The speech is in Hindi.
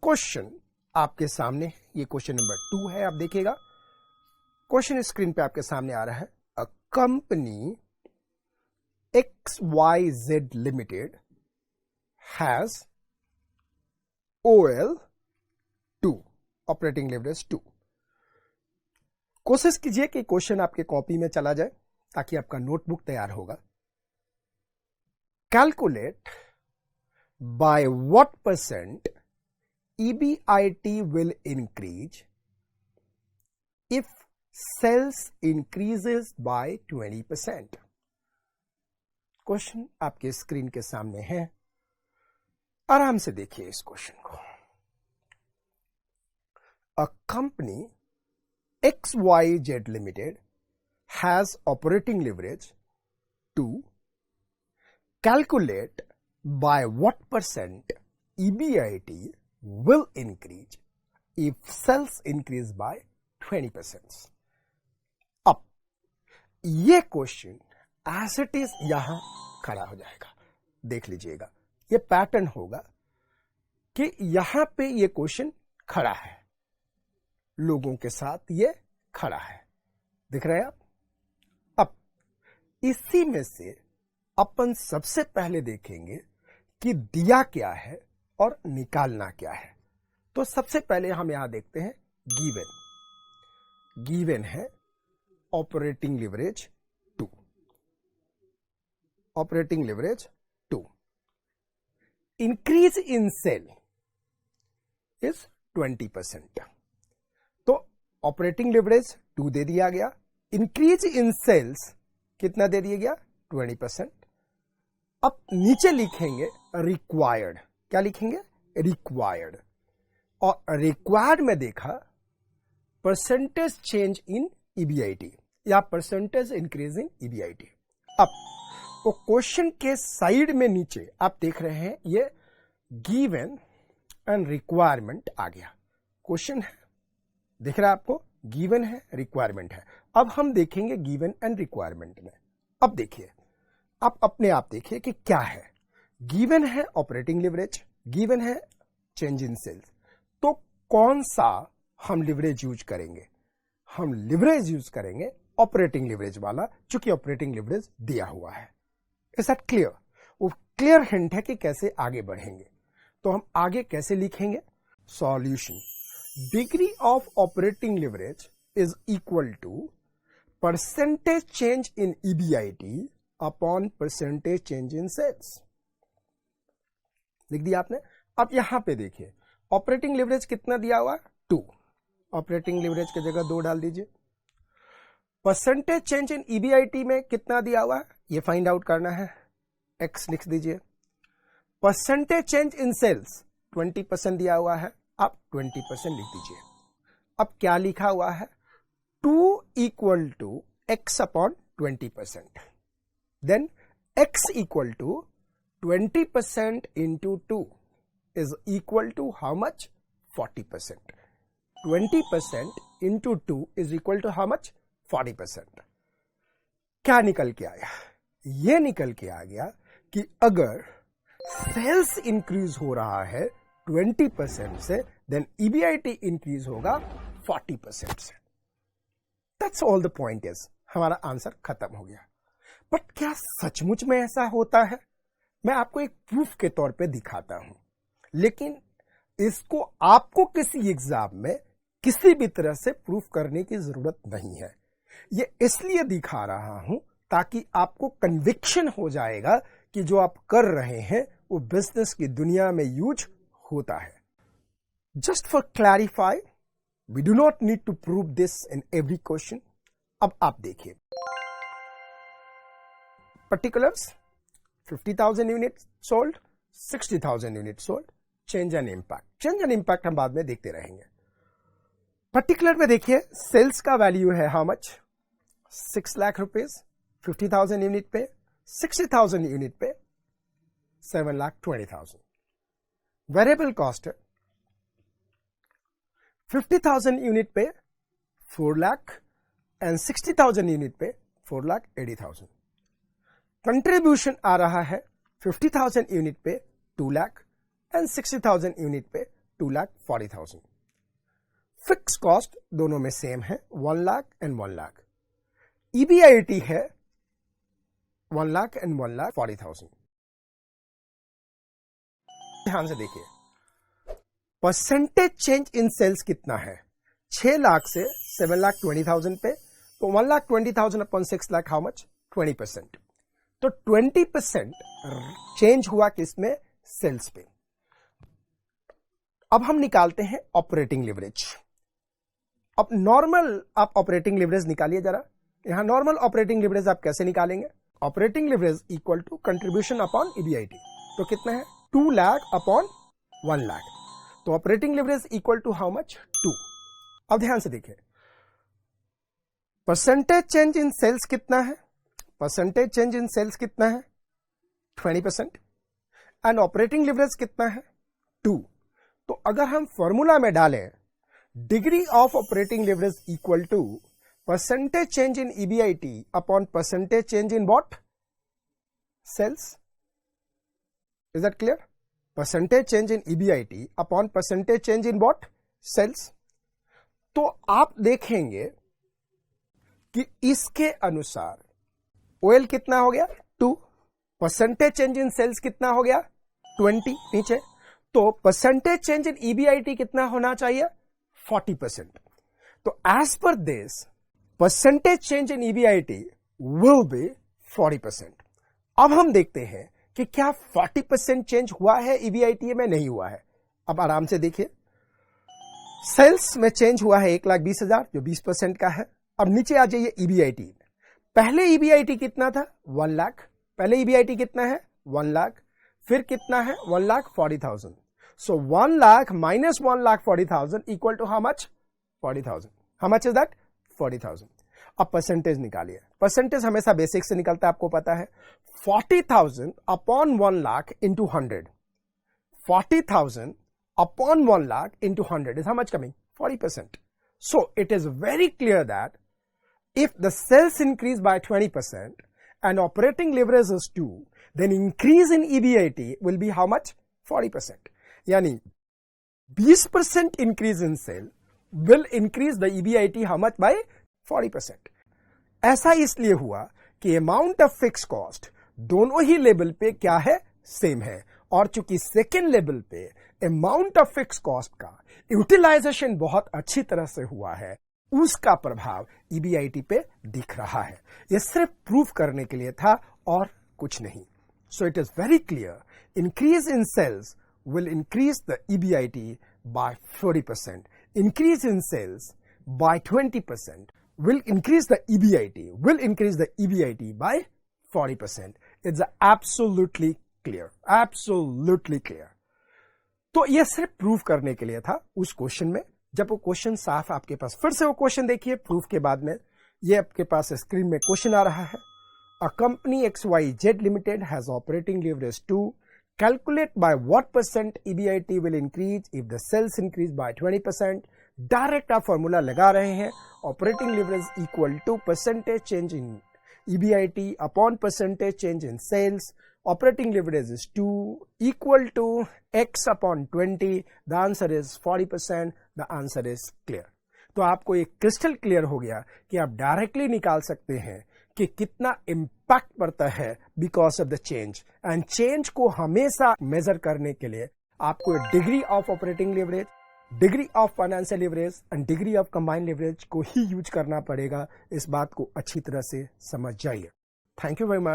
क्वेश्चन आपके सामने, ये क्वेश्चन नंबर 2 है। आप देखिएगा क्वेश्चन स्क्रीन पे आपके सामने आ रहा है। A company XYZ limited has OL2, operating leverage 2। कोशिश कीजिए कि क्वेश्चन आपके कॉपी में चला जाए ताकि आपका नोटबुक तैयार होगा। Calculate by what percent EBIT will increase if sales increases by 20%। Question आपके स्क्रीन के सामने है, आराम से देखिए इस क्वेश्चन को। A company XYZ limited has operating leverage 2। Calculate by what percent EBIT will increase if sales increase by 20%। अब ये क्वेश्चन एज इट इज यहां खड़ा हो जाएगा। देख लीजिएगा, ये पैटर्न होगा कि यहां पे ये क्वेश्चन खड़ा है, लोगों के साथ ये खड़ा है, दिख रहे हैं आप। अब इसी में से अपन सबसे पहले देखेंगे कि दिया क्या है और निकालना क्या है। तो सबसे पहले हम यहां देखते हैं गिवन है operating leverage 2। Operating leverage 2। Increase in sale is 20%। तो ऑपरेटिंग लेवरेज 2 दे दिया गया, इंक्रीज इन सेल्स कितना दे दिया गया 20%। अब नीचे लिखेंगे रिक्वायर्ड, क्या लिखेंगे रिक्वायर्ड, और रिक्वायर्ड में देखा परसेंटेज चेंज इन EBIT या परसेंटेज इंक्रीज इन EBIT। अब तो क्वेश्चन के साइड में नीचे आप देख रहे हैं ये गिवन एंड रिक्वायरमेंट आ गया। क्वेश्चन है, दिख रहा है आपको, गिवन है रिक्वायरमेंट है। अब हम देखेंगे गिवन एंड रिक्वायरमेंट में। अब देखिए, आप अपने आप देखिए कि क्या है। गिवन है ऑपरेटिंग लेवरेज, गिवन है चेंज इन सेल्स। तो कौन सा हम लिवरेज यूज करेंगे? हम लिवरेज यूज करेंगे ऑपरेटिंग लिवरेज वाला, चूंकि ऑपरेटिंग लिवरेज दिया हुआ है। Is that clear? वो क्लियर हिंट है कि कैसे आगे बढ़ेंगे। तो हम आगे कैसे लिखेंगे? Solution, degree of operating leverage is equal to percentage change in EBIT upon percentage change in sales. लिख दिया आपने। अब यहां पे देखिए ऑपरेटिंग लेवरेज कितना दिया हुआ 2, ऑपरेटिंग लेवरेज की जगह 2 डाल दीजिए। परसेंटेज चेंज इन EBIT में कितना दिया हुआ है ये फाइंड आउट करना है, X लिख दीजिए। परसेंटेज चेंज इन सेल्स 20% दिया हुआ है, आप 20% लिख दीजिए। अब क्या लिखा हुआ है 2 equal to X upon 20%, then X equal to 20% into 2 is equal to how much? 40%. 20% into 2 is equal to how much? 40%. क्या निकल के आया? ये निकल के आ गया कि अगर सेल्स इंक्रीज हो रहा है 20% से, देन EBIT इंक्रीज होगा 40% से। That's all the point is. हमारा आंसर खत्म हो गया। बट क्या सचमुच में ऐसा होता है? मैं आपको एक प्रूफ के तौर पे दिखाता हूं, लेकिन इसको आपको किसी एग्जाम में किसी भी तरह से प्रूफ करने की जरूरत नहीं है। ये इसलिए दिखा रहा हूं ताकि आपको कन्विक्शन हो जाएगा कि जो आप कर रहे हैं वो बिजनेस की दुनिया में यूज होता है। Just for clarify, we do not need to prove this in every question. अब आप देखिए particulars, 50,000 unit sold, 60,000 unit sold, change and impact. Change and impact हम बाद में देखते रहेंगे। पर्टिकुलर में देखिए सेल्स का वैल्यू है how much 6 lakh rupees, 50,000 unit पे, 60,000 यूनिट पे 7,20,000। वेरिएबल कॉस्ट है 50,000 यूनिट पे 4 लाख एंड 60,000 यूनिट पे 4,80,000। कंट्रीब्यूशन आ रहा है 50,000 यूनिट पे 2 लाख एंड 60,000 यूनिट पे 2,40,000। फिक्स कॉस्ट दोनों में सेम है, 1 लाख एंड 1 लाख। EBIT है 1 लाख एंड 1,40,000। ध्यान से देखिए, परसेंटेज चेंज इन सेल्स कितना है? 6 लाख से 7,20,000 पे, तो 1,20,000 अपॉन 6 लाख हाउ मच? 20%। तो 20% चेंज हुआ किसमें? सेल्स पे। अब हम निकालते हैं ऑपरेटिंग लिवरेज। अब नॉर्मल आप ऑपरेटिंग लिवरेज निकालिए जरा। यहां नॉर्मल ऑपरेटिंग लिवरेज आप कैसे निकालेंगे? Operating leverage equal to contribution upon EBIT। तो कितना है? 2 लाख अपॉन 1 लाख। तो operating leverage equal to how much? 2। अब ध्यान से देखिए, परसेंटेज चेंज इन सेल्स कितना है? परसेंटेज चेंज इन सेल्स कितना है? 20%। एंड ऑपरेटिंग लिवरेज कितना है? 2। तो अगर हम फॉर्मूला में डालें degree of operating leverage equal to percentage change in EBIT upon percentage change in what? Sales. Is that clear? Percentage change in EBIT upon percentage change in what? Sales. तो आप देखेंगे कि इसके अनुसार OL कितना हो गया? 2। परसेंटेज चेंज इन सेल्स कितना हो गया? 20 नीचे। तो परसेंटेज चेंज इन EBIT कितना होना चाहिए? 40%। तो एज पर this percentage change in EBIT will be 40%। अब हम देखते हैं कि क्या 40% चेंज हुआ है EBIT में? नहीं हुआ है। अब आराम से देखिए, सेल्स में चेंज हुआ है 1,20,000 जो 20% का है। अब नीचे आ जाइए EBIT में। पहले EBIT कितना था? 1 लाख। पहले EBIT कितना है? 1 लाख। फिर कितना है? 1,40,000। So 1 lakh minus 1,40,000 equal to how much? 40,000। How much is that? 40,000। अब परसेंटेज निकालिए। परसेंटेज हमेशा बेसिक से निकलता है, आपको पता है। 40,000 upon 1 lakh into 100। 40,000 upon 1 lakh into 100 is how much coming? 40%. So it is very clear that if the sales increase by 20% and operating leverage is 2, then increase in EBIT will be how much? 40%. यानी 20% increase in sale will increase the EBIT how much? By 40%. ऐसा इसलिए हुआ कि अमाउंट ऑफ फिक्स कॉस्ट दोनों ही लेवल पे क्या है? सेम है। और चूंकि सेकेंड लेवल पे अमाउंट ऑफ फिक्स कॉस्ट का यूटिलाइजेशन बहुत अच्छी तरह से हुआ है, उसका प्रभाव EBIT पे दिख रहा है। यह सिर्फ प्रूफ करने के लिए था और कुछ नहीं। So it is very clear, increase in sales will increase the EBIT by 40%. Increase in sales by 20% will increase the EBIT by 40%. It's absolutely clear. Absolutely clear. तो ये सिर्फ प्रूफ करने के लिए था उस क्वेश्चन में। जब वो क्वेश्चन साफ आपके पास, फिर से वो क्वेश्चन देखिए प्रूफ के बाद में। ये आपके पास स्क्रीन में क्वेश्चन आ रहा है। A company XYZ Limited has operating leverage 2. Calculate by what percent EBIT will increase if the sales increase by 20%. Direct आप फॉर्मूला लगा रहे हैं। Operating leverage equal to percentage change in EBIT upon percentage change in sales. Operating leverage is 2 equal to x upon 20। The answer is 40%। The answer is clear. तो आपको एक क्रिस्टल क्लियर हो गया कि आप डायरेक्टली निकाल सकते हैं कि कितना इम्पैक्ट पड़ता है because of the change. And change को हमेशा मेजर करने के लिए आपको degree of operating leverage, degree of financial leverage and degree of combined leverage को ही यूज करना पड़ेगा। इस बात को अच्छी तरह से समझ जाइए। Thank you very much.